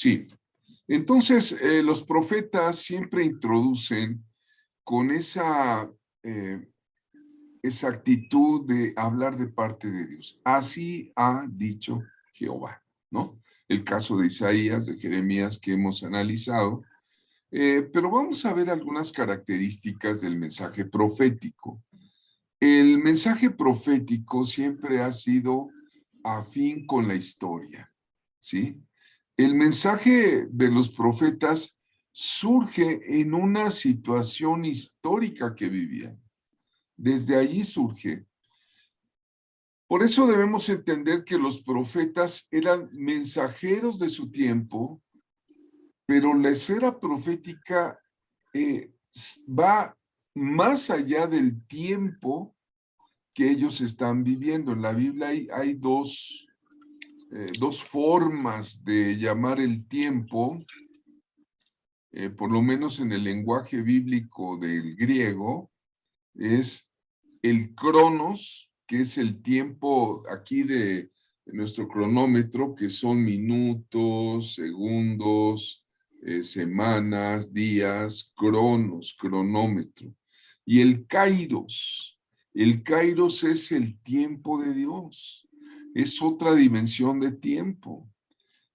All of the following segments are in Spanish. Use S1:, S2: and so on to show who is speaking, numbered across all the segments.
S1: Sí. Entonces, los profetas siempre introducen con esa actitud de hablar de parte de Dios. Así ha dicho Jehová, ¿no? El caso de Isaías, de Jeremías que hemos analizado. Pero vamos a ver algunas características del mensaje profético. El mensaje profético siempre ha sido afín con la historia, ¿sí? El mensaje de los profetas surge en una situación histórica que vivían. Desde allí surge. Por eso debemos entender que los profetas eran mensajeros de su tiempo, pero la esfera profética va más allá del tiempo que ellos están viviendo. En la Biblia hay dos formas de llamar el tiempo, por lo menos en el lenguaje bíblico del griego, es el cronos, que es el tiempo aquí de nuestro cronómetro, que son minutos, segundos, semanas, días, cronos, cronómetro. Y el kairos es el tiempo de Dios, es otra dimensión de tiempo.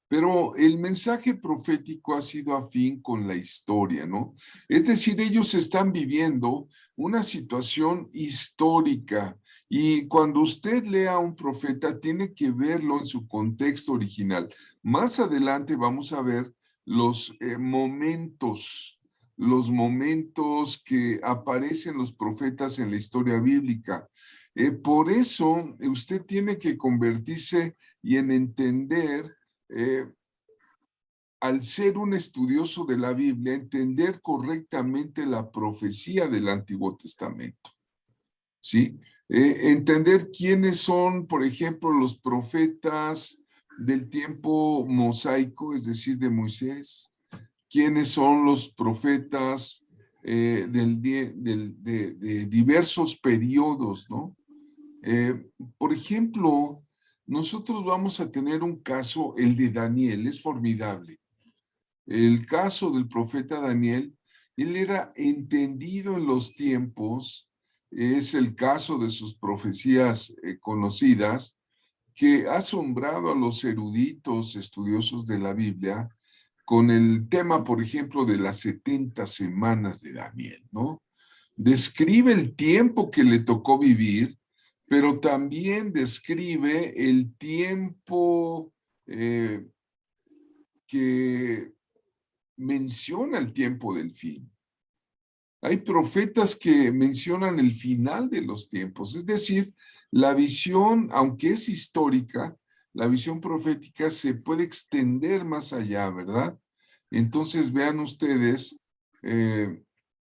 S1: Pero el mensaje profético ha sido afín con la historia, ¿no? Es decir, ellos están viviendo una situación histórica y cuando usted lea a un profeta tiene que verlo en su contexto original. Más adelante vamos a ver los momentos que aparecen los profetas en la historia bíblica. Por eso usted tiene que convertirse y en entender al ser un estudioso de la Biblia, entender correctamente la profecía del Antiguo Testamento, ¿sí? Entender quiénes son, por ejemplo, los profetas del tiempo mosaico, es decir, de Moisés, quiénes son los profetas de diversos periodos, ¿no? Por ejemplo, nosotros vamos a tener un caso, el de Daniel, es formidable. El caso del profeta Daniel, él era entendido en los tiempos, es el caso de sus profecías conocidas, que ha asombrado a los eruditos estudiosos de la Biblia con el tema, por ejemplo, de las 70 semanas de Daniel, ¿no? Describe el tiempo que le tocó vivir, pero también describe el tiempo que menciona el tiempo del fin. Hay profetas que mencionan el final de los tiempos, es decir, la visión, aunque es histórica, la visión profética se puede extender más allá, ¿verdad? Entonces vean ustedes,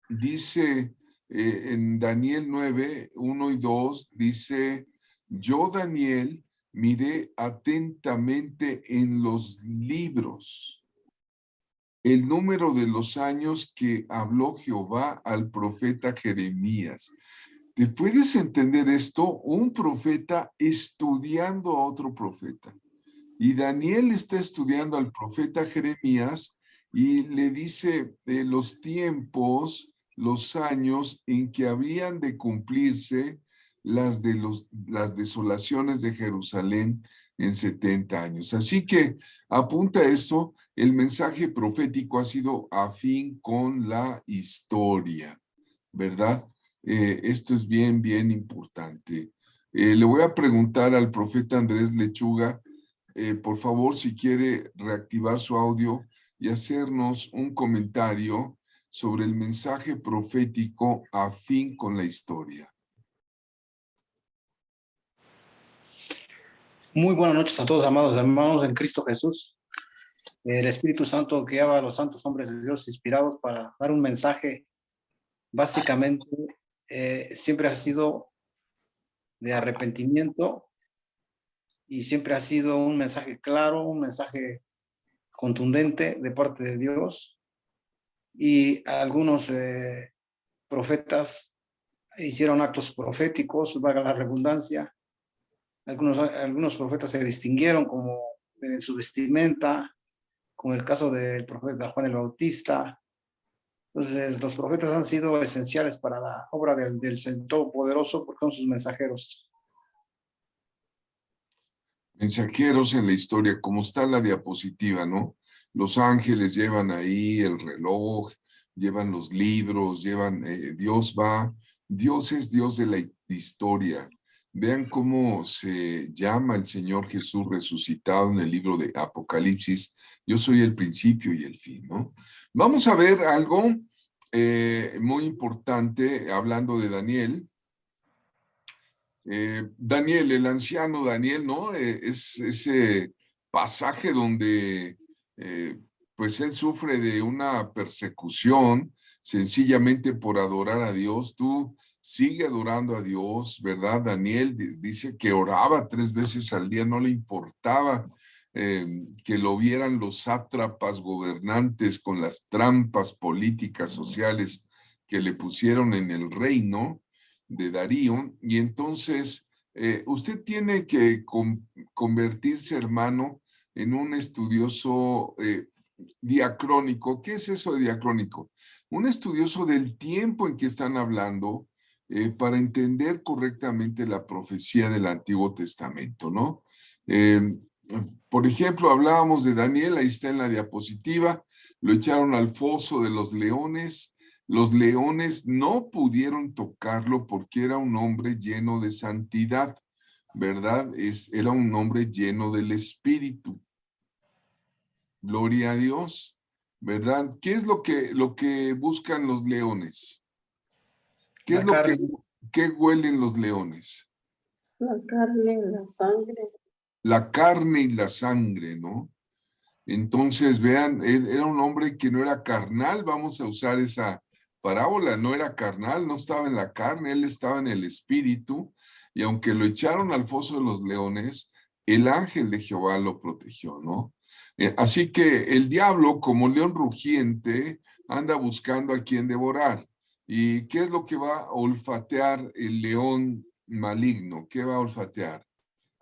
S1: dice en Daniel 9, 1 y 2, dice, yo Daniel miré atentamente en los libros el número de los años que habló Jehová al profeta Jeremías. ¿Te puedes entender esto? Un profeta estudiando a otro profeta. Y Daniel está estudiando al profeta Jeremías y le dice los tiempos, los años en que habían de cumplirse las desolaciones de Jerusalén en 70 años. Así que apunta esto, el mensaje profético ha sido afín con la historia, ¿verdad? Esto es bien, bien importante. Le voy a preguntar al profeta Andrés Lechuga, por favor, si quiere reactivar su audio y hacernos un comentario sobre el mensaje profético afín con la historia.
S2: Muy buenas noches a todos, amados hermanos en Cristo Jesús. El Espíritu Santo guiaba a los santos hombres de Dios inspirados para dar un mensaje. Básicamente, siempre ha sido de arrepentimiento y siempre ha sido un mensaje claro, un mensaje contundente de parte de Dios. Y algunos profetas hicieron actos proféticos, valga la redundancia. Algunos profetas se distinguieron como en su vestimenta, con el caso del profeta Juan el Bautista. Entonces, los profetas han sido esenciales para la obra del Todopoderoso porque son sus mensajeros.
S1: Mensajeros en la historia, como está la diapositiva, ¿no? Los ángeles llevan ahí el reloj, llevan los libros, llevan, Dios es Dios de la historia. Vean cómo se llama el Señor Jesús resucitado en el libro de Apocalipsis. Yo soy el principio y el fin, ¿no? Vamos a ver algo muy importante hablando de Daniel. Daniel, el anciano Daniel, ¿no? Es ese pasaje donde pues él sufre de una persecución sencillamente por adorar a Dios. Tú sigue adorando a Dios, ¿verdad? Daniel dice que oraba 3 veces al día, no le importaba que lo vieran los sátrapas gobernantes con las trampas políticas, sociales que le pusieron en el reino de Darío, y entonces usted tiene que convertirse, hermano, en un estudioso diacrónico. ¿Qué es eso de diacrónico? Un estudioso del tiempo en que están hablando para entender correctamente la profecía del Antiguo Testamento, ¿no? Por ejemplo, hablábamos de Daniel, ahí está en la diapositiva, lo echaron al foso de los leones. Los leones no pudieron tocarlo porque era un hombre lleno de santidad, ¿verdad? Era un hombre lleno del Espíritu. Gloria a Dios, ¿verdad? ¿Qué es lo que buscan los leones? ¿Qué es
S2: La
S1: lo que
S2: carne.
S1: qué huelen los leones?
S3: La carne, la sangre.
S1: La carne y la sangre, ¿no? Entonces, vean, él era un hombre que no era carnal, vamos a usar esa parábola, no era carnal, no estaba en la carne, él estaba en el espíritu, y aunque lo echaron al foso de los leones, el ángel de Jehová lo protegió, ¿no? Así que el diablo, como león rugiente, anda buscando a quien devorar. ¿Y qué es lo que va a olfatear el león maligno? ¿Qué va a olfatear?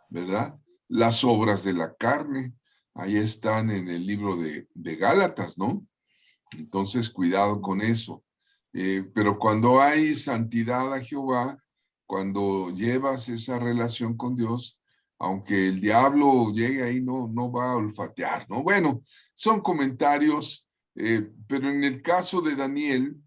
S1: ¿Verdad? Las obras de la carne. Ahí están en el libro de Gálatas, ¿no? Entonces, cuidado con eso. Pero cuando hay santidad a Jehová, cuando llevas esa relación con Dios, aunque el diablo llegue ahí, no va a olfatear, ¿no? Bueno, son comentarios, pero en el caso de Daniel,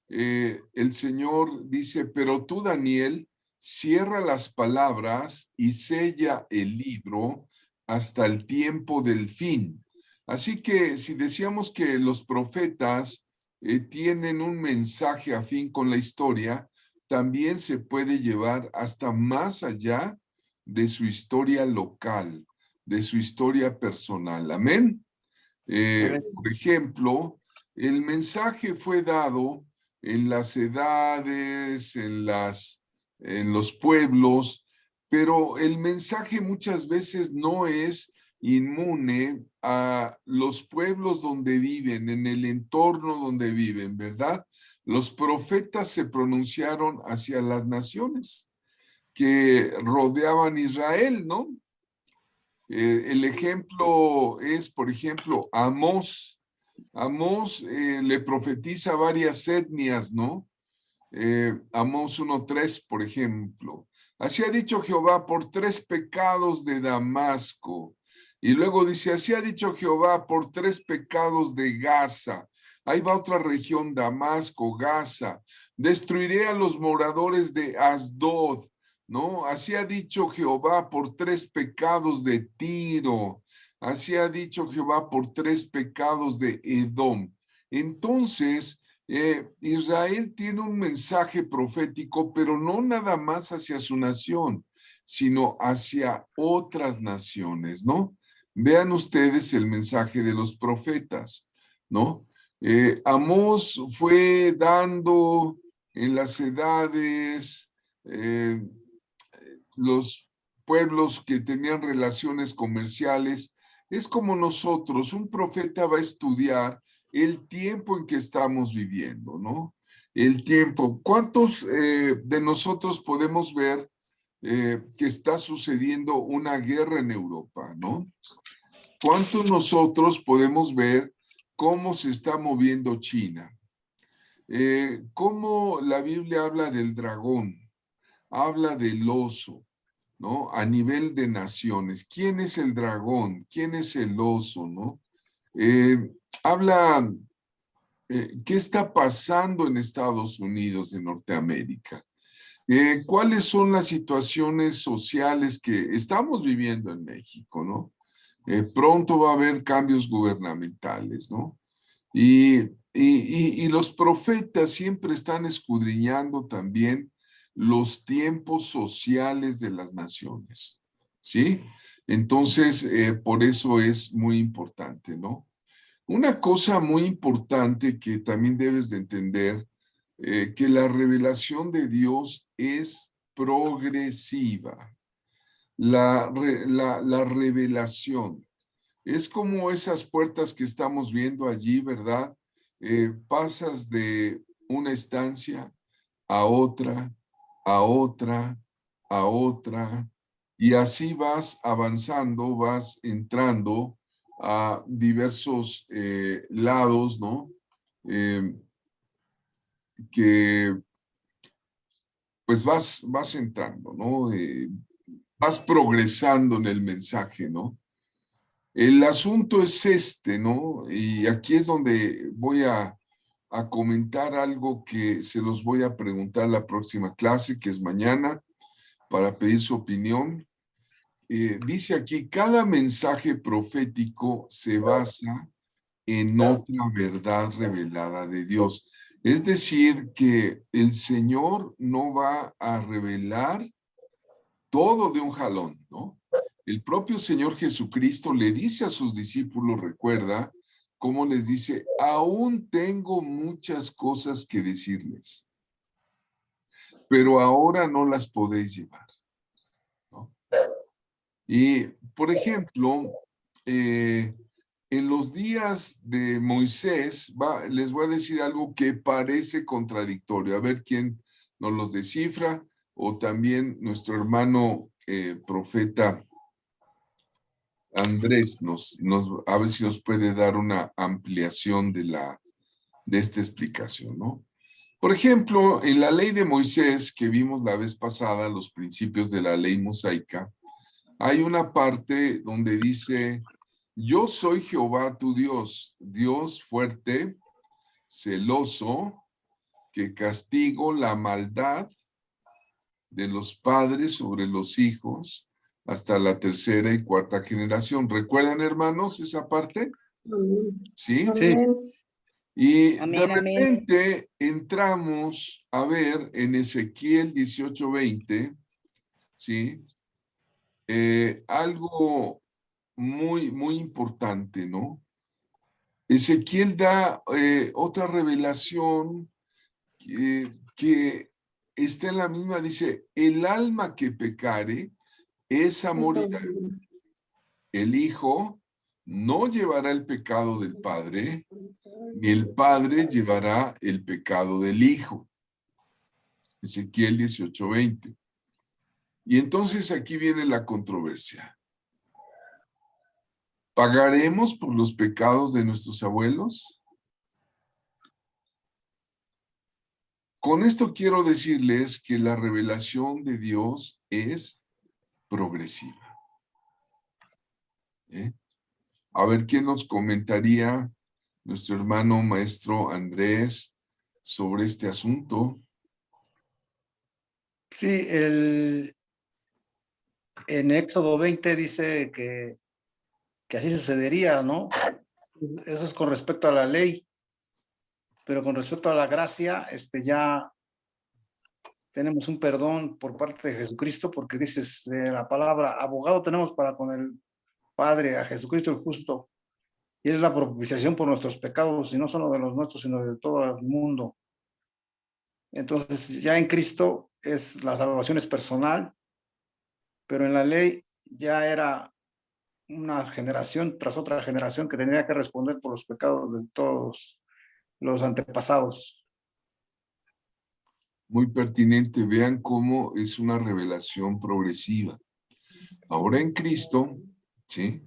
S1: el Señor dice, pero tú, Daniel, cierra las palabras y sella el libro hasta el tiempo del fin. Así que si decíamos que los profetas tienen un mensaje afín con la historia, también se puede llevar hasta más allá de su historia local, de su historia personal. Amén.
S2: Amén.
S1: Por ejemplo, el mensaje fue dado en las edades, en los pueblos, pero el mensaje muchas veces no es inmune a los pueblos donde viven, en el entorno donde viven, ¿verdad? Los profetas se pronunciaron hacia las naciones que rodeaban Israel, ¿no? El ejemplo es, por ejemplo, Amós. Amós le profetiza a varias etnias, ¿no? Amós 1:3, por ejemplo. Así ha dicho Jehová por 3 pecados de Damasco. Y luego dice, así ha dicho Jehová por 3 pecados de Gaza. Ahí va otra región, Damasco, Gaza. Destruiré a los moradores de Asdod, ¿no? Así ha dicho Jehová por 3 pecados de Tiro. Así ha dicho Jehová por 3 pecados de Edom. Entonces, Israel tiene un mensaje profético, pero no nada más hacia su nación, sino hacia otras naciones, ¿no? Vean ustedes el mensaje de los profetas, ¿no? Amós fue dando en las edades, los pueblos que tenían relaciones comerciales. Es como nosotros, un profeta va a estudiar el tiempo en que estamos viviendo, ¿no? El tiempo. ¿Cuántos de nosotros podemos ver que está sucediendo una guerra en Europa, ¿no? ¿Cuántos nosotros podemos ver cómo se está moviendo China? Cómo la Biblia habla del dragón, habla del oso, ¿no? A nivel de naciones. ¿Quién es el dragón? ¿Quién es el oso, no? Habla, ¿qué está pasando en Estados Unidos de Norteamérica? ¿Cuáles son las situaciones sociales que estamos viviendo en México, no? Pronto va a haber cambios gubernamentales, ¿no? Y los profetas siempre están escudriñando también los tiempos sociales de las naciones, ¿sí? Entonces, por eso es muy importante, ¿no? Una cosa muy importante que también debes de entender, que la revelación de Dios es progresiva. La revelación es como esas puertas que estamos viendo allí, ¿verdad? Pasas de una estancia a otra, a otra, a otra, y así vas avanzando, vas entrando a diversos lados, ¿no? Eh, que pues vas entrando, ¿no? Vas progresando en el mensaje, ¿no? El asunto es este, ¿no? Y aquí es donde voy a comentar algo que se los voy a preguntar la próxima clase, que es mañana, para pedir su opinión. Dice aquí, cada mensaje profético se basa en otra verdad revelada de Dios. Es decir, que el Señor no va a revelar todo de un jalón, ¿no? El propio Señor Jesucristo le dice a sus discípulos, recuerda, cómo les dice, aún tengo muchas cosas que decirles, pero ahora no las podéis llevar, ¿no? Y, por ejemplo, en los días de Moisés, les voy a decir algo que parece contradictorio. A ver quién nos los descifra, o también nuestro hermano profeta Andrés, a ver si nos puede dar una ampliación de esta explicación, ¿no? Por ejemplo, en la ley de Moisés que vimos la vez pasada, los principios de la ley mosaica, hay una parte donde dice, yo soy Jehová tu Dios, Dios fuerte, celoso, que castigo la maldad de los padres sobre los hijos hasta la tercera y cuarta generación. ¿Recuerdan, hermanos, esa parte?
S3: Amén.
S1: ¿Sí?
S2: Sí,
S3: Amén.
S1: Y de
S4: Amén, amén.
S1: repente entramos a ver en Ezequiel 18:20, ¿sí? Algo muy, muy importante, ¿no? Ezequiel da otra revelación que está en la misma, dice, el alma que pecare, esa morirá. El hijo no llevará el pecado del padre, ni el padre llevará el pecado del hijo. Ezequiel 18:20. Y entonces aquí viene la controversia. ¿Pagaremos por los pecados de nuestros abuelos? Con esto quiero decirles que la revelación de Dios es progresiva. ¿Eh? A ver, ¿quién nos comentaría nuestro hermano maestro Andrés sobre este asunto?
S2: sí, en Éxodo 20 dice que así sucedería, ¿no? Eso es con respecto a la ley, pero con respecto a la gracia, ya tenemos un perdón por parte de Jesucristo, porque dices la palabra, abogado tenemos para con el Padre, a Jesucristo el justo, y es la propiciación por nuestros pecados, y no solo de los nuestros, sino de todo el mundo. Entonces, ya en Cristo la salvación es personal, pero en la ley ya era una generación tras otra generación que tenía que responder por los pecados de todos los antepasados.
S1: Muy pertinente. Vean cómo es una revelación progresiva. Ahora en Cristo, ¿sí?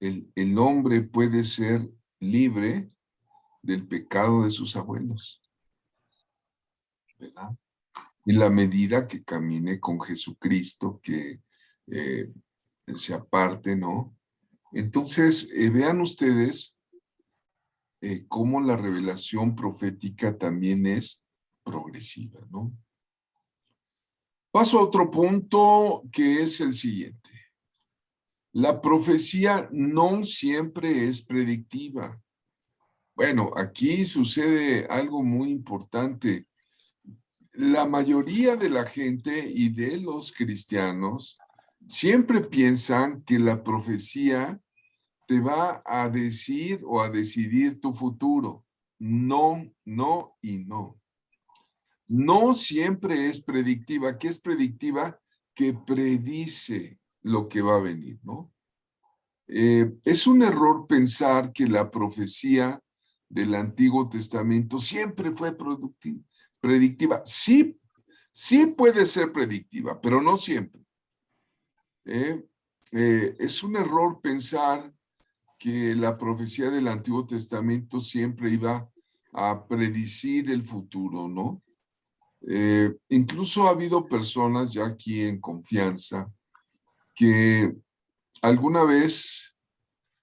S1: el hombre puede ser libre del pecado de sus abuelos, ¿verdad? En la medida que camine con Jesucristo, que se aparte, ¿no? Entonces, vean ustedes cómo la revelación profética también es progresiva, ¿no? Paso a otro punto que es el siguiente. La profecía no siempre es predictiva. Bueno, aquí sucede algo muy importante. La mayoría de la gente y de los cristianos siempre piensan que la profecía te va a decir o a decidir tu futuro. No, no y no. No siempre es predictiva. ¿Qué es predictiva? Que predice lo que va a venir, ¿no? Es un error pensar que la profecía del Antiguo Testamento siempre fue predictiva. Sí, sí puede ser predictiva, pero no siempre. Es un error pensar que la profecía del Antiguo Testamento siempre iba a predecir el futuro, ¿no? Incluso ha habido personas ya aquí en confianza que alguna vez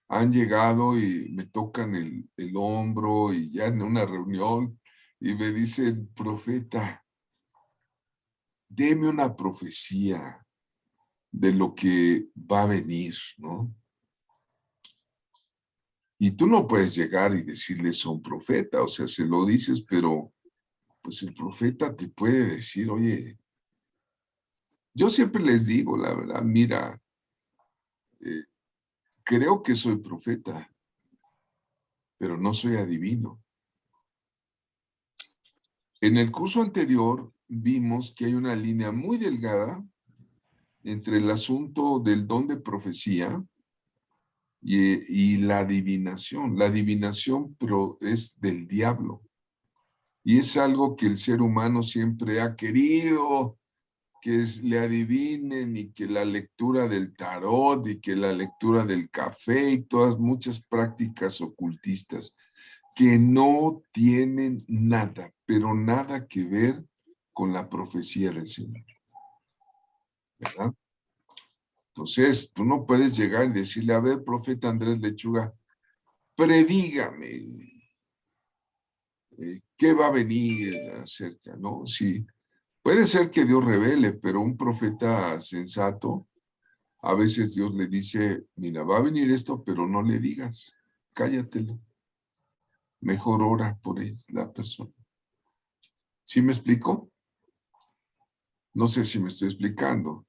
S1: han llegado y me tocan el hombro y ya en una reunión y me dicen, profeta, deme una profecía de lo que va a venir, ¿no? Y tú no puedes llegar y decirle eso a un profeta, o sea, se lo dices, pero pues el profeta te puede decir, oye, yo siempre les digo, la verdad, mira, eh, creo que soy profeta, pero no soy adivino. En el curso anterior vimos que hay una línea muy delgada entre el asunto del don de profecía y la adivinación. La adivinación es del diablo y es algo que el ser humano siempre ha querido, que le adivinen y que la lectura del tarot y que la lectura del café y todas muchas prácticas ocultistas que no tienen nada, pero nada que ver con la profecía del Señor, ¿verdad? Entonces, tú no puedes llegar y decirle, a ver, profeta Andrés Lechuga, predígame, ¿qué va a venir acerca? ¿No? Sí, puede ser que Dios revele, pero un profeta sensato, a veces Dios le dice, mira, va a venir esto, pero no le digas, cállatelo. Mejor ora por la persona. ¿Sí me explico? No sé si me estoy explicando,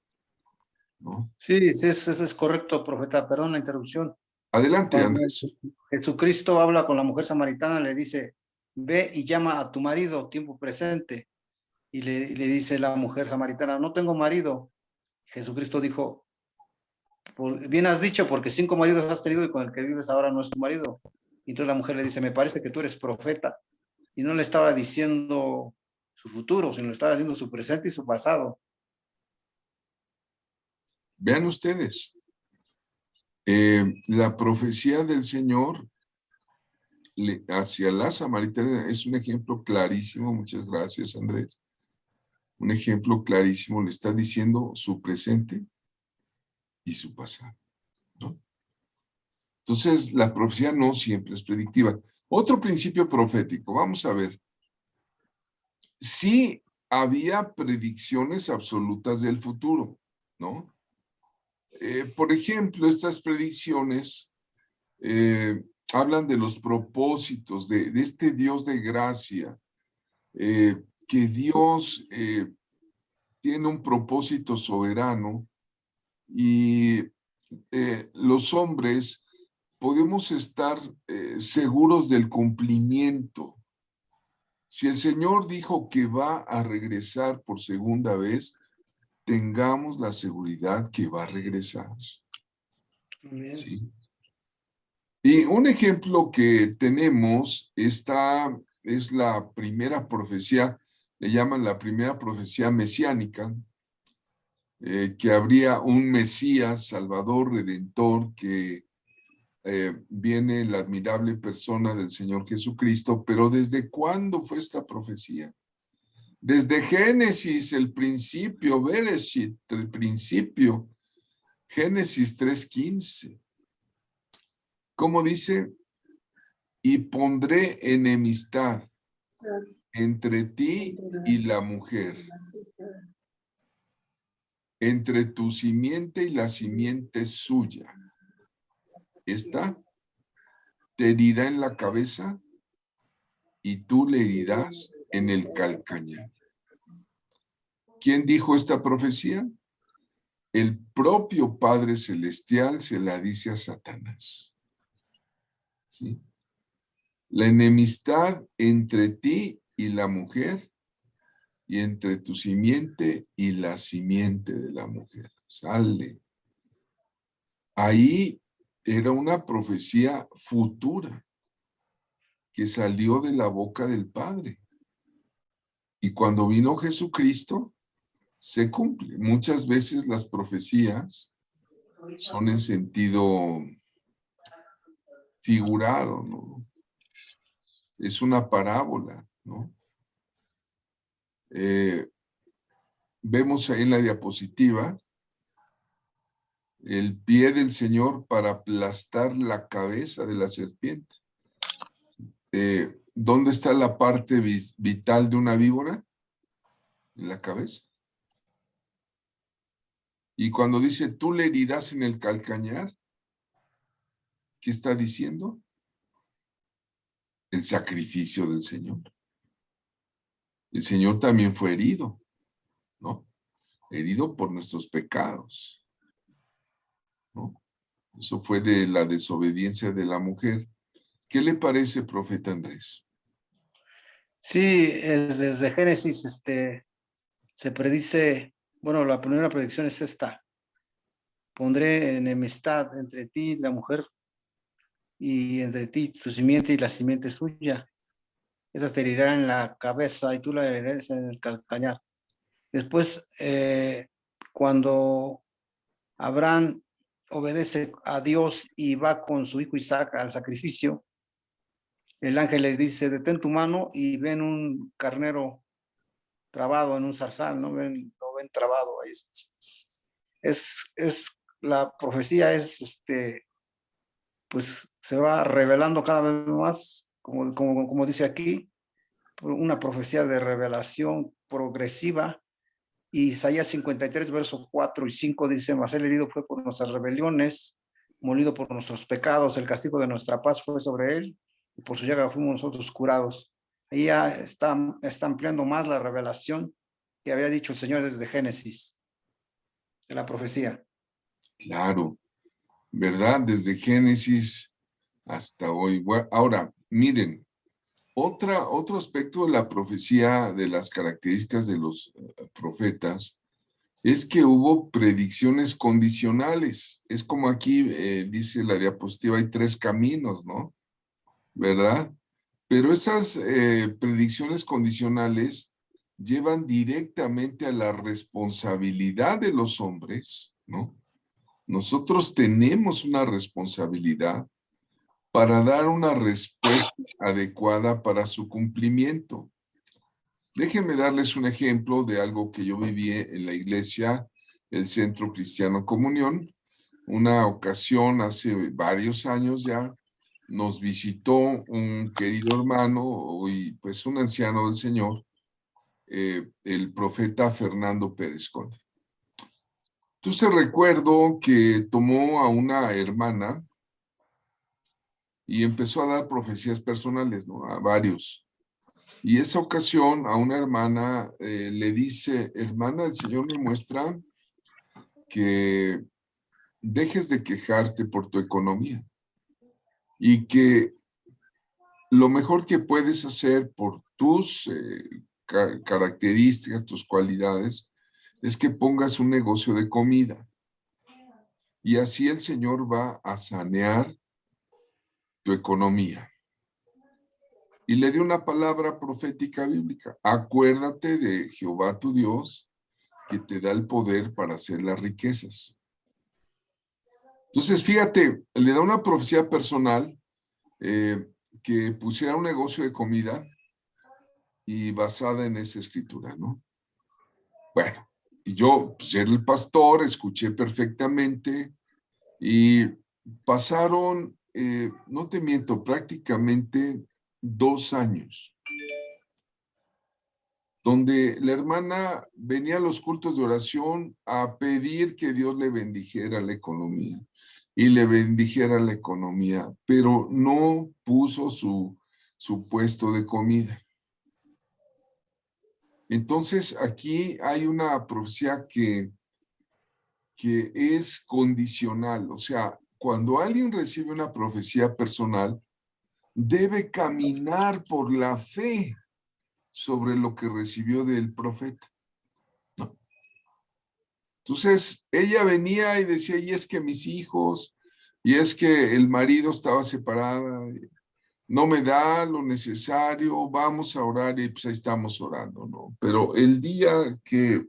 S1: ¿no?
S2: Sí, sí, eso es correcto, profeta. Perdón la interrupción.
S1: Adelante,
S2: Cuando
S1: Andrés.
S2: Jesucristo habla con la mujer samaritana, le dice, ve y llama a tu marido, tiempo presente. Y le dice la mujer samaritana, no tengo marido. Jesucristo dijo, bien has dicho, porque 5 maridos has tenido y con el que vives ahora no es tu marido. Y entonces la mujer le dice, me parece que tú eres profeta. Y no le estaba diciendo su futuro, sino le estaba diciendo su presente y su pasado.
S1: Vean ustedes, la profecía del Señor hacia la samaritana es un ejemplo clarísimo, muchas gracias, Andrés. Un ejemplo clarísimo, le está diciendo su presente y su pasado, ¿no? Entonces, la profecía no siempre es predictiva. Otro principio profético, vamos a ver. Sí había predicciones absolutas del futuro, ¿no? Por ejemplo, estas predicciones hablan de los propósitos de este Dios de gracia, que Dios tiene un propósito soberano y los hombres podemos estar seguros del cumplimiento. Si el Señor dijo que va a regresar por segunda vez, tengamos la seguridad que va a regresar. ¿Sí? Y un ejemplo que tenemos es la primera profecía, le llaman la primera profecía mesiánica, que habría un Mesías, Salvador, Redentor, que viene la admirable persona del Señor Jesucristo, pero ¿desde cuándo fue esta profecía? Desde Génesis, el principio, Bereshit, el principio, Génesis 3:15. ¿Cómo dice? Y pondré enemistad entre ti y la mujer, entre tu simiente y la simiente suya. Esta te herirá en la cabeza y tú le herirás en el calcañar. ¿Quién dijo esta profecía? El propio Padre Celestial se la dice a Satanás. ¿Sí? La enemistad entre ti y la mujer y entre tu simiente y la simiente de la mujer. Sale. Ahí era una profecía futura que salió de la boca del Padre. Y cuando vino Jesucristo, se cumple. Muchas veces las profecías son en sentido figurado, ¿no? Es una parábola, ¿no? Vemos ahí en la diapositiva el pie del Señor para aplastar la cabeza de la serpiente. ¿Dónde está la parte vital de una víbora? En la cabeza. Y cuando dice, tú le herirás en el calcañar, ¿qué está diciendo? El sacrificio del Señor. El Señor también fue herido, ¿no? Herido por nuestros pecados, ¿no? Eso fue de la desobediencia de la mujer. ¿Qué le parece, profeta Andrés?
S2: Sí, desde Génesis se predice, bueno, la primera predicción es esta. Pondré enemistad entre ti y la mujer y entre ti, tu simiente y la simiente suya. Esa te herirá en la cabeza y tú la herirás en el calcañar. Después, cuando Abraham obedece a Dios y va con su hijo Isaac al sacrificio, el ángel le dice, detén tu mano y ven un carnero trabado en un zarzal, ¿no? Lo ven trabado ahí. La profecía pues se va revelando cada vez más, como dice aquí, una profecía de revelación progresiva. Y Isaías 53, versos 4 y 5 dice, mas el herido fue por nuestras rebeliones, molido por nuestros pecados, el castigo de nuestra paz fue sobre él, y por su llaga fuimos nosotros curados. Ahí ya está ampliando más la revelación que había dicho el Señor desde Génesis, de la profecía.
S1: Claro, ¿verdad? Desde Génesis hasta hoy. Ahora, miren, otro aspecto de la profecía, de las características de los profetas, es que hubo predicciones condicionales. Es como aquí dice la diapositiva, hay 3 caminos, ¿no? ¿Verdad? Pero esas predicciones condicionales llevan directamente a la responsabilidad de los hombres, ¿no? Nosotros tenemos una responsabilidad para dar una respuesta adecuada para su cumplimiento. Déjenme darles un ejemplo de algo que yo viví en la iglesia, el Centro Cristiano Comunión. Una ocasión, hace varios años ya, nos visitó un querido hermano y pues un anciano del Señor, el profeta Fernando Pérez Conde. Entonces recuerdo que tomó a una hermana y empezó a dar profecías personales, ¿no? A varios. Y esa ocasión a una hermana le dice, hermana, el Señor me muestra que dejes de quejarte por tu economía y que lo mejor que puedes hacer por tus características, tus cualidades, es que pongas un negocio de comida. Y así el Señor va a sanear tu economía. Y le dio una palabra profética bíblica. Acuérdate de Jehová tu Dios, que te da el poder para hacer las riquezas. Entonces, fíjate, le da una profecía personal que pusiera un negocio de comida y basada en esa escritura, ¿no? Bueno, y yo, pues, era el pastor, escuché perfectamente y pasaron, no te miento, prácticamente 2 años, donde la hermana venía a los cultos de oración a pedir que Dios le bendijera la economía y le bendijera la economía, pero no puso su puesto de comida. Entonces, aquí hay una profecía que es condicional. O sea, cuando alguien recibe una profecía personal, debe caminar por la fe sobre lo que recibió del profeta, ¿no? Entonces, ella venía y decía, y es que mis hijos, y es que el marido estaba separada, no me da lo necesario, vamos a orar, y pues ahí estamos orando, ¿no? Pero el día que,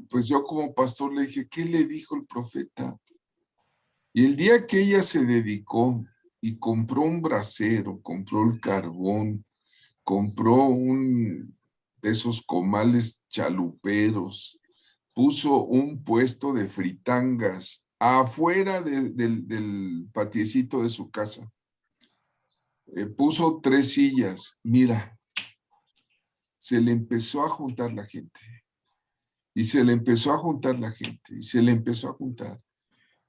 S1: pues yo como pastor le dije, ¿qué le dijo el profeta? Y el día que ella se dedicó y compró un brasero, compró el carbón, compró un de esos comales chaluperos, puso un puesto de fritangas afuera del patiecito de su casa. Puso 3 sillas. Mira, se le empezó a juntar la gente. Y se le empezó a juntar la gente. Y se le empezó a juntar.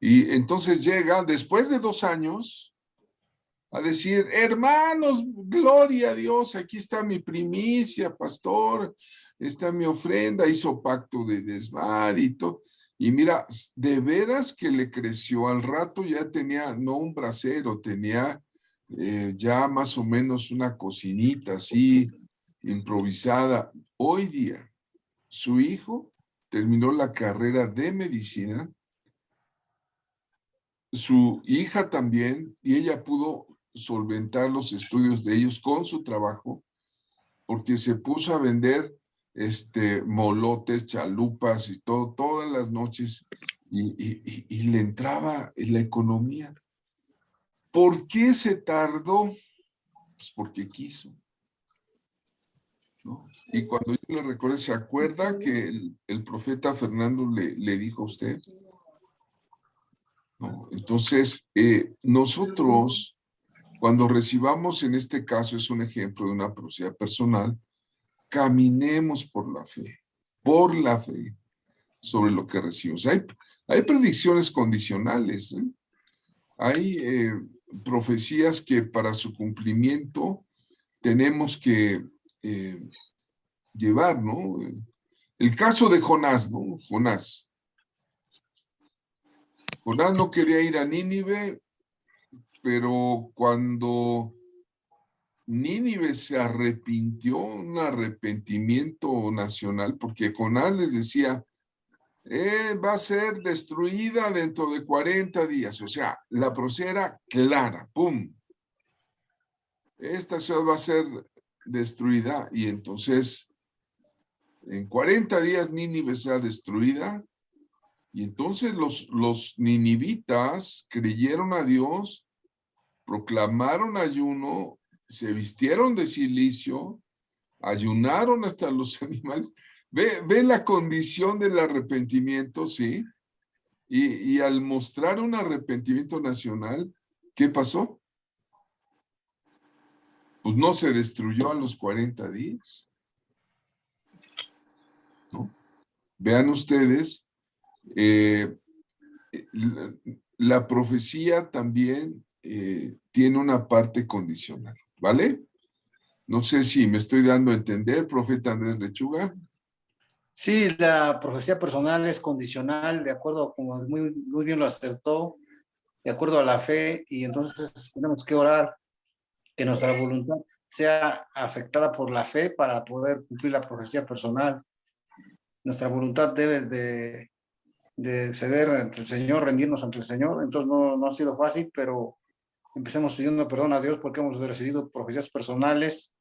S1: Y entonces llega, después de 2 años, a decir, hermanos, gloria a Dios, aquí está mi primicia, pastor, está mi ofrenda, hizo pacto de desvar y todo. Y mira, de veras que le creció, al rato ya tenía, no un brasero, tenía ya más o menos una cocinita así, improvisada. Hoy día, su hijo terminó la carrera de medicina, su hija también, y ella pudo solventar los estudios de ellos con su trabajo, porque se puso a vender molotes, chalupas y todo, todas las noches, y le entraba en la economía. ¿Por qué se tardó? Pues porque quiso, ¿no? Y cuando yo le recuerdo, ¿se acuerda que el profeta Fernando le dijo a usted? ¿No? Entonces, nosotros, cuando recibamos, en este caso es un ejemplo de una profecía personal, caminemos por la fe sobre lo que recibimos. Hay predicciones condicionales, ¿eh? Hay profecías que para su cumplimiento tenemos que llevar, ¿no? El caso de Jonás, ¿no? Jonás no quería ir a Nínive, pero cuando Nínive se arrepintió, un arrepentimiento nacional, porque Jonás les decía, va a ser destruida dentro de 40 días. O sea, la profecía era clara, ¡pum! Esta ciudad va a ser destruida y entonces en 40 días Nínive será destruida y entonces los ninivitas creyeron a Dios, proclamaron ayuno, se vistieron de cilicio, ayunaron hasta los animales. Ve la condición del arrepentimiento, ¿sí? Y al mostrar un arrepentimiento nacional, ¿qué pasó? Pues no se destruyó a los 40 días, ¿no? Vean ustedes, la profecía también tiene una parte condicional, ¿vale? No sé si me estoy dando a entender, profeta Andrés Lechuga.
S2: Sí, la profecía personal es condicional, de acuerdo, como muy bien lo acertó, de acuerdo a la fe, y entonces tenemos que orar que nuestra voluntad sea afectada por la fe para poder cumplir la profecía personal. Nuestra voluntad debe de ceder ante el Señor, rendirnos ante el Señor. Entonces no ha sido fácil, pero empecemos pidiendo perdón a Dios porque hemos recibido profecías personales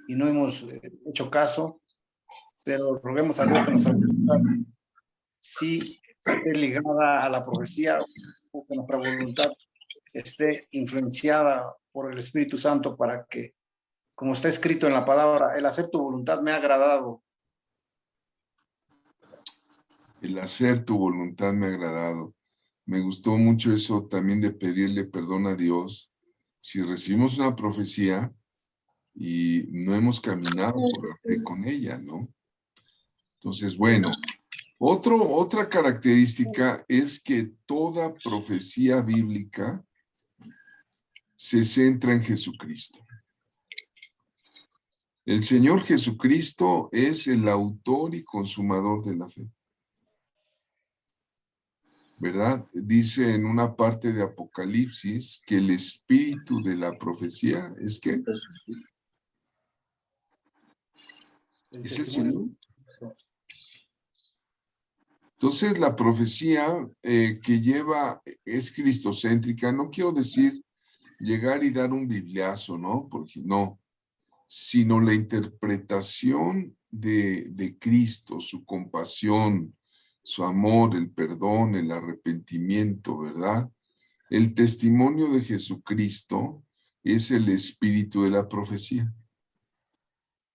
S2: y no hemos hecho caso, pero roguemos a Dios que nuestra voluntad sí esté ligada a la profecía, o que nuestra voluntad esté influenciada por el Espíritu Santo para que, como está escrito en la palabra, el hacer tu voluntad me ha agradado.
S1: El hacer tu voluntad me ha agradado. Me gustó mucho eso también de pedirle perdón a Dios. Si recibimos una profecía y no hemos caminado por la fe con ella, ¿no? Entonces, bueno, otra característica es que toda profecía bíblica se centra en Jesucristo. El Señor Jesucristo es el autor y consumador de la fe. ¿Verdad? Dice en una parte de Apocalipsis que el espíritu de la profecía es ¿qué? Es el Señor. Entonces la profecía que lleva es cristocéntrica. No quiero decir llegar y dar un bibliazo, ¿no? Porque no, sino la interpretación de Cristo, su compasión, su amor, el perdón, el arrepentimiento, ¿verdad? El testimonio de Jesucristo es el espíritu de la profecía.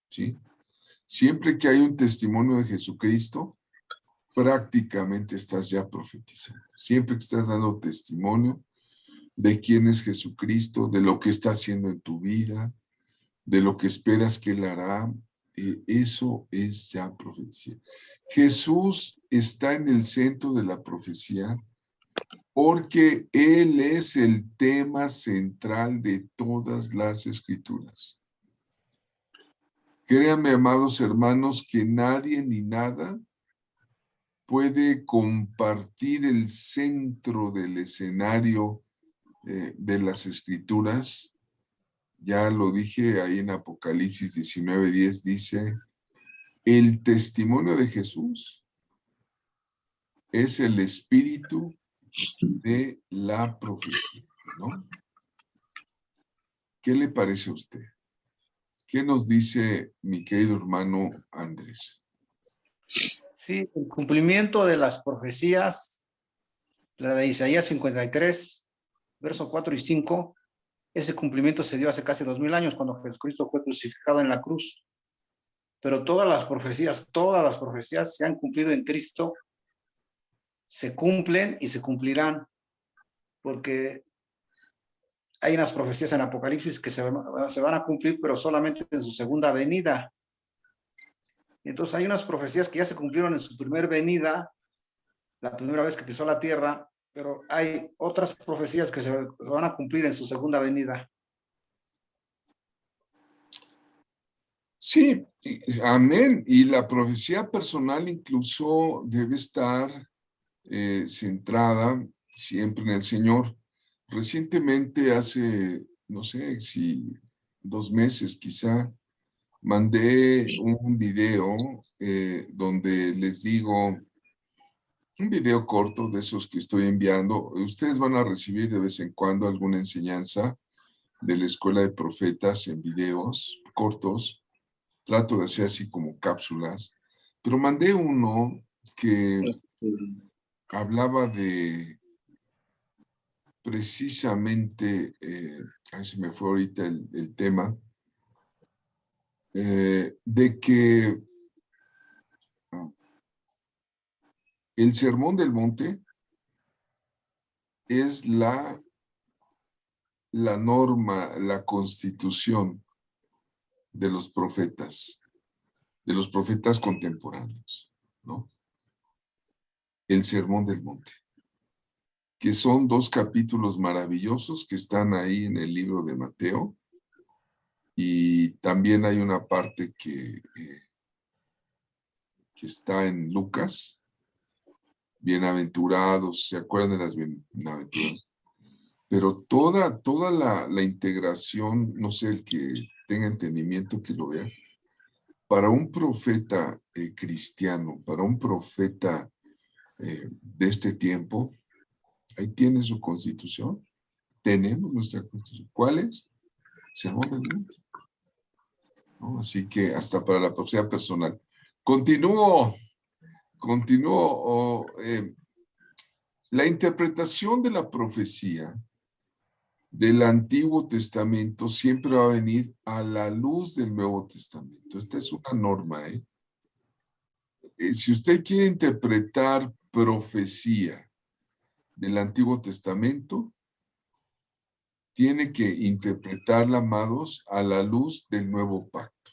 S1: ¿Sí? Siempre que hay un testimonio de Jesucristo, prácticamente estás ya profetizando. Siempre que estás dando testimonio de quién es Jesucristo, de lo que está haciendo en tu vida, de lo que esperas que Él hará, eso es ya profecía. Jesús está en el centro de la profecía porque Él es el tema central de todas las escrituras. Créanme, amados hermanos, que nadie ni nada puede compartir el centro del escenario de las escrituras. Ya lo dije ahí en Apocalipsis 19:10, dice, el testimonio de Jesús es el espíritu de la profecía, ¿no? ¿Qué le parece a usted? ¿Qué nos dice mi querido hermano Andrés?
S2: Sí, el cumplimiento de las profecías, la de Isaías 53, versos 4 y 5, ese cumplimiento se dio hace casi 2000 años cuando Jesucristo fue crucificado en la cruz. Pero todas las profecías se han cumplido en Cristo, se cumplen y se cumplirán, porque hay unas profecías en Apocalipsis que se van a cumplir, pero solamente en su segunda venida. Entonces hay unas profecías que ya se cumplieron en su primer venida, la primera vez que pisó la tierra, pero hay otras profecías que se van a cumplir en su segunda venida.
S1: Sí, amén. Y la profecía personal incluso debe estar centrada siempre en el Señor. Recientemente, hace, no sé, si 2 meses quizá, mandé un video donde les digo, un video corto de esos que estoy enviando. Ustedes van a recibir de vez en cuando alguna enseñanza de la Escuela de Profetas en videos cortos. Trato de hacer así como cápsulas, pero mandé uno que hablaba de precisamente, ahí se me fue ahorita el tema, de que el Sermón del Monte es la norma, la constitución de los profetas contemporáneos, ¿no? El Sermón del Monte, que son 2 capítulos maravillosos que están ahí en el libro de Mateo, y también hay una parte que está en Lucas, bienaventurados, ¿se acuerdan de las bienaventuradas? Pero toda la integración, no sé, el que tenga entendimiento que lo vea, para un profeta cristiano, para un profeta de este tiempo, ahí tiene su constitución, tenemos nuestra constitución. ¿Cuál es? Sermón del Monte, ¿no? Así que hasta para la profecía personal. Continúo. La interpretación de la profecía del Antiguo Testamento siempre va a venir a la luz del Nuevo Testamento. Esta es una norma, ¿eh? Si usted quiere interpretar profecía del Antiguo Testamento, tiene que interpretarla, amados, a la luz del Nuevo Pacto,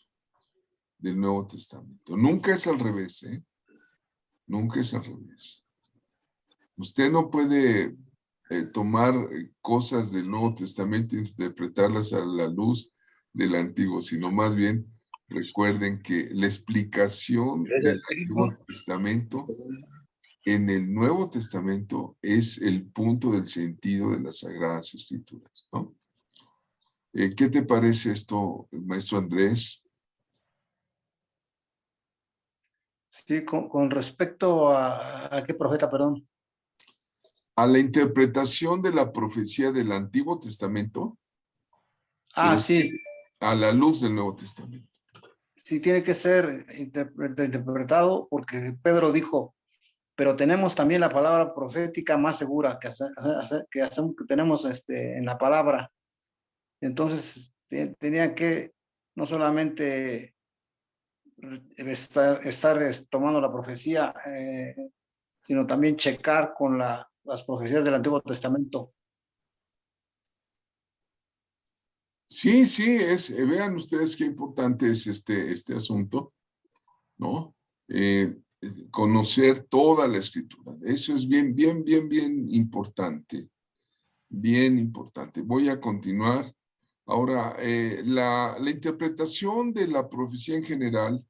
S1: del Nuevo Testamento. Nunca es al revés, ¿eh? Nunca es al revés. Usted no puede tomar cosas del Nuevo Testamento e interpretarlas a la luz del Antiguo, sino más bien recuerden que la explicación del Antiguo Testamento en el Nuevo Testamento es el punto del sentido de las Sagradas Escrituras, ¿no? ¿Qué te parece esto, maestro Andrés?
S2: Sí, con respecto a qué profeta, perdón.
S1: A la interpretación de la profecía del Antiguo Testamento,
S2: Ah, sí,
S1: a la luz del Nuevo Testamento.
S2: sí tiene que ser interpretado porque Pedro dijo, pero tenemos también la palabra profética más segura que tenemos en la palabra. Entonces, tenía que no solamente estar tomando la profecía, sino también checar con las profecías del Antiguo Testamento.
S1: Sí, sí, vean ustedes qué importante es este asunto, ¿no? Conocer toda la Escritura. Eso es bien importante. Bien importante. Voy a continuar. Ahora, la interpretación de la profecía en general,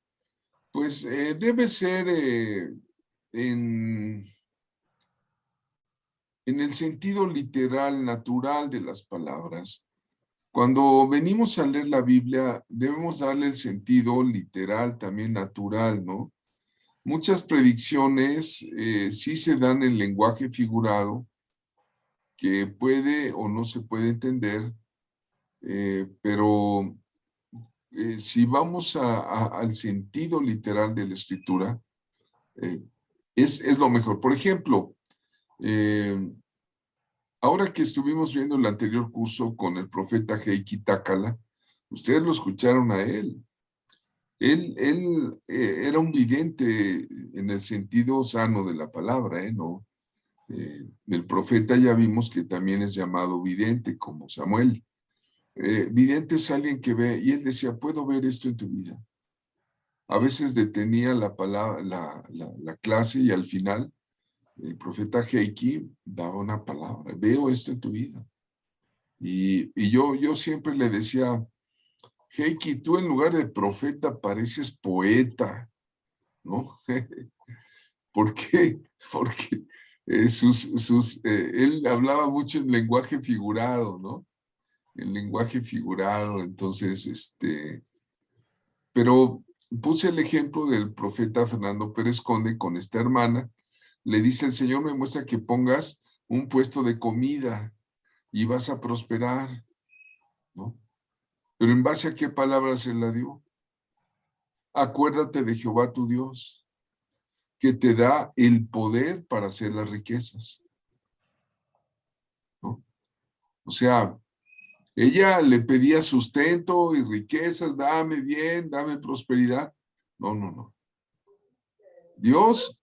S1: pues debe ser en el sentido literal, natural de las palabras. Cuando venimos a leer la Biblia, debemos darle el sentido literal, también natural, ¿no? Muchas predicciones sí se dan en lenguaje figurado, que puede o no se puede entender, pero si vamos al sentido literal de la escritura, es lo mejor. Por ejemplo, ahora que estuvimos viendo el anterior curso con el profeta Heikki Takala, ustedes lo escucharon a él. Él era un vidente en el sentido sano de la palabra, ¿no? El profeta ya vimos que también es llamado vidente, como Samuel. Vidente es alguien que ve, y él decía, puedo ver esto en tu vida. A veces detenía la palabra, la clase, y al final el profeta Heikki daba una palabra, veo esto en tu vida. Y yo siempre le decía, Heikki, tú en lugar de profeta pareces poeta, ¿no? ¿Por qué? Porque él hablaba mucho en lenguaje figurado, ¿no? En lenguaje figurado, entonces, pero puse el ejemplo del profeta Fernando Pérez Conde con esta hermana. Le dice, el Señor me muestra que pongas un puesto de comida y vas a prosperar, ¿no? Pero ¿en base a qué palabras él la dio? Acuérdate de Jehová tu Dios, que te da el poder para hacer las riquezas, ¿no? O sea, ella le pedía sustento y riquezas, dame bien, dame prosperidad. No, no, no. Dios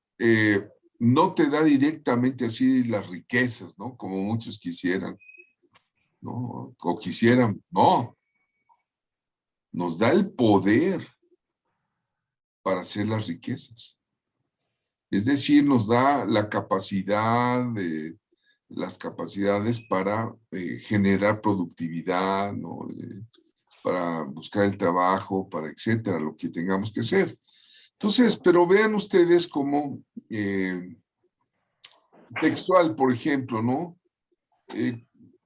S1: no te da directamente así las riquezas, ¿no? Como muchos quisieran, ¿no? O quisieran, no. Nos da el poder para hacer las riquezas. Es decir, nos da la capacidad, las capacidades para generar productividad, ¿no? Para buscar el trabajo, para etcétera, lo que tengamos que hacer. Entonces, pero vean ustedes cómo textual, por ejemplo, ¿no?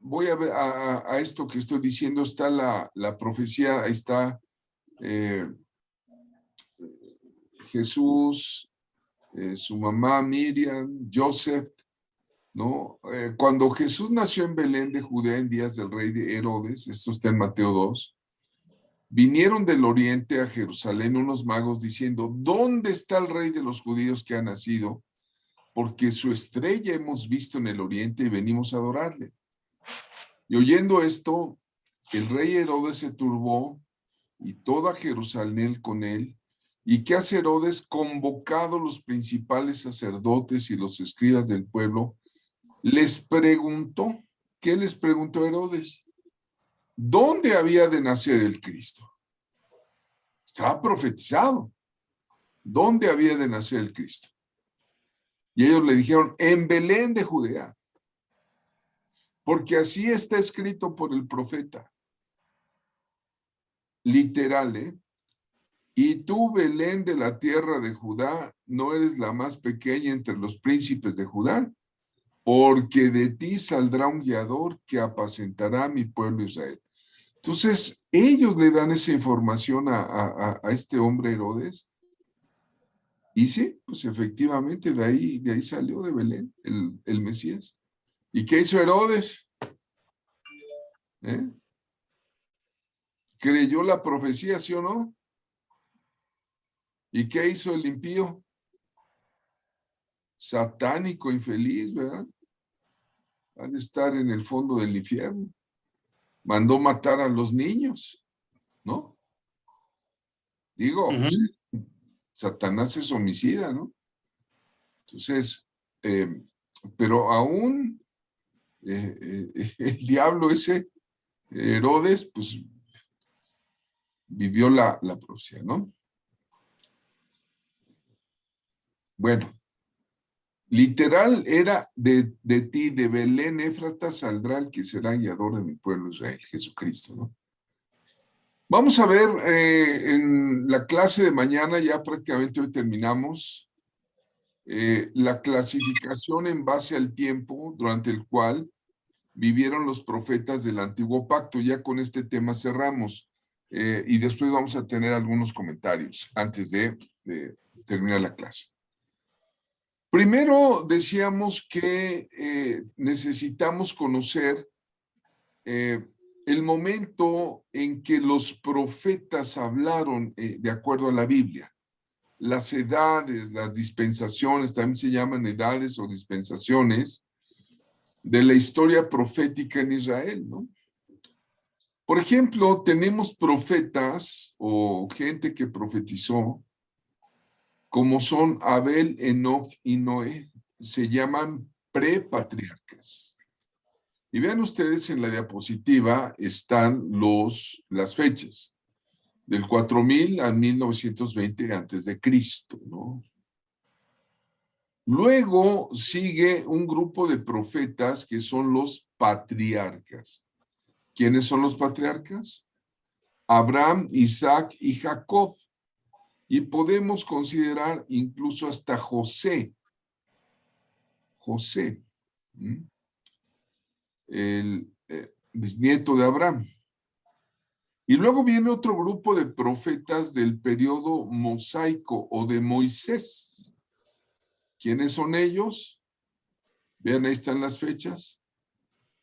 S1: Voy a ver a esto que estoy diciendo, está la profecía, ahí está Jesús, su mamá Miriam, Joseph, ¿no? Cuando Jesús nació en Belén de Judea en días del rey de Herodes, esto está en Mateo 2, vinieron del oriente a Jerusalén unos magos diciendo, ¿dónde está el rey de los judíos que ha nacido? porque su estrella hemos visto en el oriente y venimos a adorarle. Y oyendo esto, el rey Herodes se turbó y toda Jerusalén con él. ¿Y qué hace Herodes? Convocado los principales sacerdotes y los escribas del pueblo, les preguntó. ¿Qué les preguntó Herodes? ¿Dónde había de nacer el Cristo? Estaba profetizado. ¿Dónde había de nacer el Cristo? Y ellos le dijeron, en Belén de Judea, porque así está escrito por el profeta. Literal, ¿eh? Y tú, Belén de la tierra de Judá, no eres la más pequeña entre los príncipes de Judá, porque de ti saldrá un guiador que apacentará a mi pueblo Israel. Entonces, ellos le dan esa información a este hombre Herodes. Y sí, pues efectivamente de ahí salió de Belén el Mesías. ¿Y qué hizo Herodes? ¿Eh? ¿Creyó la profecía, sí o no? ¿Y qué hizo el impío? Satánico, infeliz, ¿verdad? Ha de estar en el fondo del infierno. Mandó matar a los niños, ¿no? Digo, pues, Satanás es homicida, ¿no? Entonces, pero aún el diablo ese, Herodes, pues vivió la profecía, ¿no? Bueno, literal era de ti, de Belén, Éfrata, saldrá el que será guiador de mi pueblo Israel, Jesucristo, ¿no? Vamos a ver en la clase de mañana, ya prácticamente hoy terminamos, la clasificación en base al tiempo durante el cual vivieron los profetas del antiguo pacto. Ya con este tema cerramos y después vamos a tener algunos comentarios antes de terminar la clase. Primero decíamos que necesitamos conocer el momento en que los profetas hablaron de acuerdo a la Biblia. Las edades, las dispensaciones, también se llaman edades o dispensaciones de la historia profética en Israel, ¿no? Por ejemplo, tenemos profetas o gente que profetizó, como son Abel, Enoc y Noé, se llaman prepatriarcas. Y vean ustedes en la diapositiva están las fechas, del 4000 a 1920 antes de Cristo, ¿no? Luego sigue un grupo de profetas que son los patriarcas. ¿Quiénes son los patriarcas? Abraham, Isaac y Jacob. Y podemos considerar incluso hasta José. José, el bisnieto de Abraham. Y luego viene otro grupo de profetas del periodo mosaico o de Moisés. ¿Quiénes son ellos? Vean, ahí están las fechas.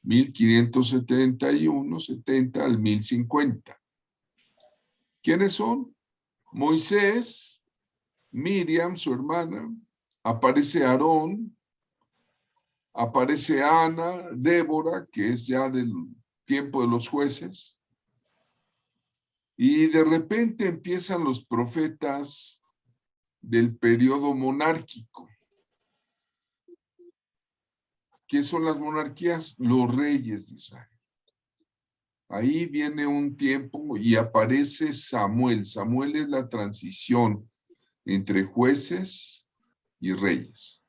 S1: 1571, 70 al 1050. ¿Quiénes son? Moisés, Miriam, su hermana, aparece Aarón, aparece Ana, Débora, que es ya del tiempo de los jueces, y de repente empiezan los profetas del periodo monárquico. ¿Qué son las monarquías? Los reyes de Israel. Ahí viene un tiempo y aparece Samuel. Samuel es la transición entre jueces y reyes.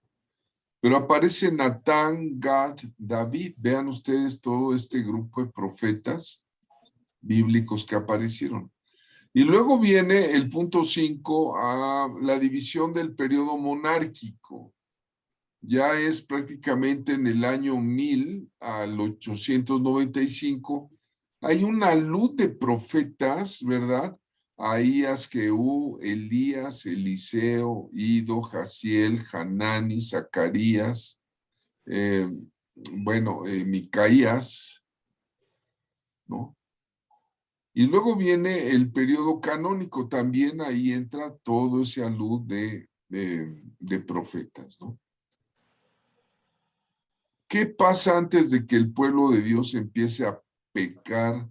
S1: Pero aparece Natán, Gad, David. Vean ustedes todo este grupo de profetas bíblicos que aparecieron. Y luego viene el punto 5 a la división del periodo monárquico. Ya es prácticamente en el año 1000 al 895. Hay una luz de profetas, ¿verdad? Ahías, Jehú, Elías, Eliseo, Ido, Jaciel, Hanani, Zacarías, Micaías, ¿no? Y luego viene el periodo canónico, también ahí entra todo ese alud de profetas, ¿no? ¿Qué pasa antes de que el pueblo de Dios empiece a pecar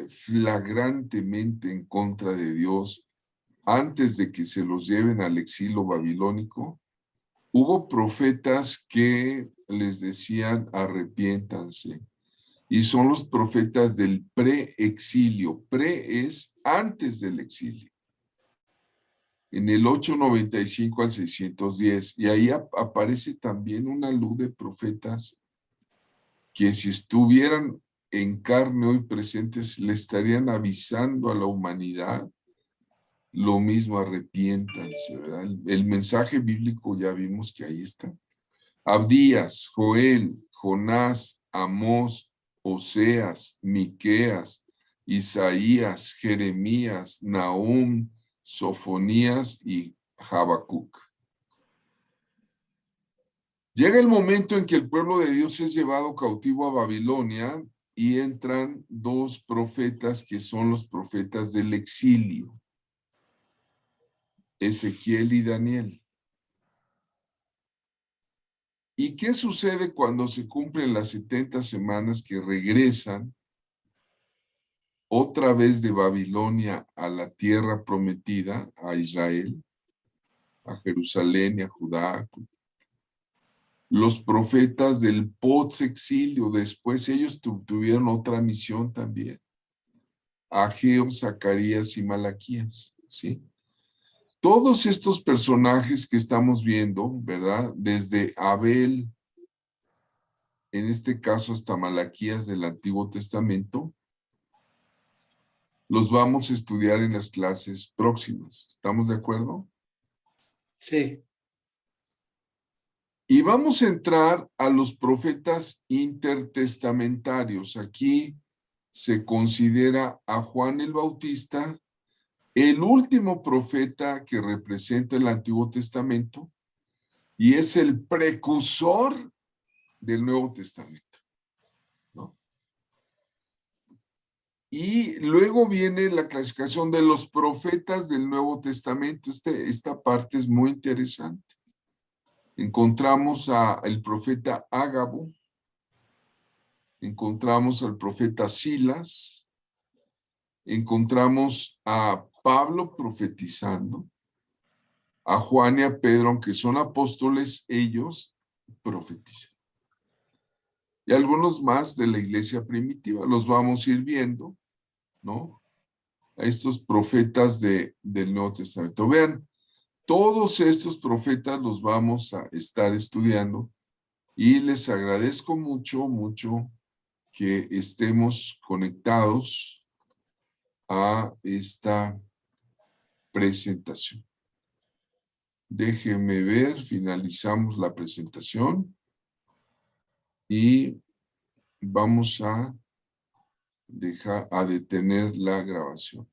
S1: flagrantemente en contra de Dios? Antes de que se los lleven al exilio babilónico, hubo profetas que les decían arrepiéntanse. Y son los profetas del preexilio. Pre es antes del exilio. En el 895 al 610. Y ahí aparece también una luz de profetas que si estuvieran en carne hoy presentes, le estarían avisando a la humanidad lo mismo, arrepiéntanse, ¿verdad? El mensaje bíblico ya vimos que ahí está. Abdías, Joel, Jonás, Amós, Oseas, Miqueas, Isaías, Jeremías, Nahum, Sofonías y Habacuc. Llega el momento en que el pueblo de Dios es llevado cautivo a Babilonia y entran dos profetas que son los profetas del exilio, Ezequiel y Daniel. ¿Y qué sucede cuando se cumplen las 70 semanas que regresan otra vez de Babilonia a la tierra prometida, a Israel, a Jerusalén y a Judá? Los profetas del post-exilio, después ellos tuvieron otra misión también. Ageo, Zacarías y Malaquías, ¿sí? Todos estos personajes que estamos viendo, ¿verdad? Desde Abel, en este caso hasta Malaquías del Antiguo Testamento, los vamos a estudiar en las clases próximas. ¿Estamos de acuerdo?
S2: Sí.
S1: Y vamos a entrar a los profetas intertestamentarios. Aquí se considera a Juan el Bautista el último profeta que representa el Antiguo Testamento y es el precursor del Nuevo Testamento, ¿no? Y luego viene la clasificación de los profetas del Nuevo Testamento. Esta parte es muy interesante. Encontramos al profeta Ágabo, encontramos al profeta Silas, encontramos a Pablo profetizando, a Juan y a Pedro, aunque son apóstoles, ellos profetizan. Y algunos más de la iglesia primitiva, los vamos a ir viendo, ¿no? A estos profetas del Nuevo Testamento. Vean, todos estos profetas los vamos a estar estudiando y les agradezco mucho, mucho que estemos conectados a esta presentación. Déjenme ver, finalizamos la presentación y vamos a detener la grabación.